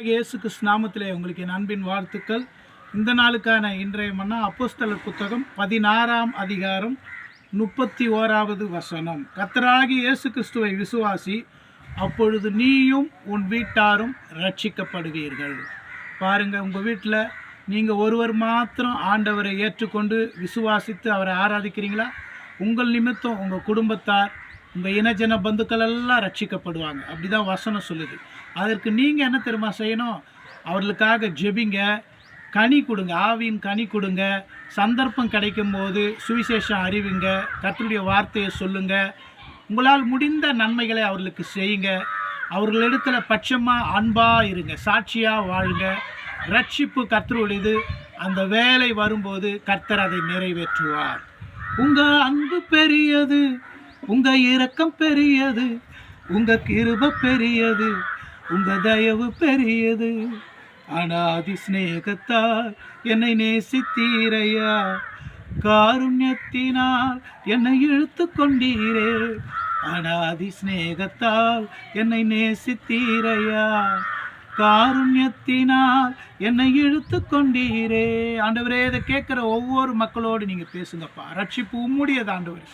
இயேசு கிறிஸ்து நாமத்திலே உங்களுக்கு என் அன்பின் வாழ்த்துக்கள். இந்த நாளுக்கான இன்றைய மன்னா அப்போஸ்தலர் புத்தகம் 16ஆம் அதிகாரம் 31வது வசனம். கர்த்தராகிய இயேசு கிறிஸ்துவை விசுவாசி, அப்பொழுது நீயும் உன் வீட்டாரும் ரட்சிக்கப்படுவீர்கள். பாருங்க, உங்கள் வீட்டில் நீங்கள் ஒருவர் மாத்திரம் ஆண்டவரை ஏற்றுக்கொண்டு விசுவாசித்து அவரை ஆராதிக்கிறீங்களா, உங்கள் நிமித்தம் உங்கள் குடும்பத்தார், உங்கள் இனஜன பந்துக்கள் எல்லாம் ரட்சிக்கப்படுவாங்க. அப்படி தான் வசனம் சொல்லுது. அதற்கு நீங்கள் என்ன தெரியுமா செய்யணும்? அவர்களுக்காக ஜெபிங்க, கனி கொடுங்க, ஆவியின் கனி கொடுங்க. சந்தர்ப்பம் கிடைக்கும் போது சுவிசேஷம் அறிவிங்க, கர்த்தருடைய வார்த்தையை சொல்லுங்க. உங்களால் முடிந்த நன்மைகளை அவர்களுக்கு செய்யுங்க. அவர்களிடத்தில் பட்சமாக அன்பாக இருங்க, சாட்சியாக வாழுங்க. ரட்சிப்பு கர்த்தருடையது. அந்த வேலை வரும்போது கர்த்தர் அதை நிறைவேற்றுவார். உங்கள் அன்பு பெரியது, உங்கள் இரக்கம் பெரியது, உங்கள் கிருபை பெரியது, உங்கள் தயவு பெரியது. அநாதி சிநேகத்தால் என்னை நேசித்தீரையா, காருண்யத்தினால் என்னை இழுத்து கொண்டீரே. அநாதி சிநேகத்தால் என்னை நேசித்தீரையா, காருண்யத்தினால் என்னை இழுத்து கொண்டீரே. ஆண்டவரே, இதை கேட்குற ஒவ்வொரு மக்களோடு நீங்கள் பேசுங்கப்பா. ரட்சிப்பு உம்முடையது ஆண்டவர்.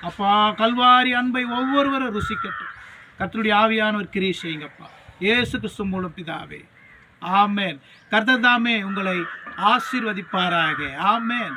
அப்பா, கல்வாரி அன்பை ஒவ்வொருவரும் ருசிக்கட்டும். கர்த்தருடைய ஆவியானவர் கிரியை செய்யுங்கப்பா, இயேசு கிறிஸ்து மூலம் பிதாவே. ஆமேன். கர்த்தர் தாமே உங்களை ஆசீர்வதிப்பாராக. ஆமேன்.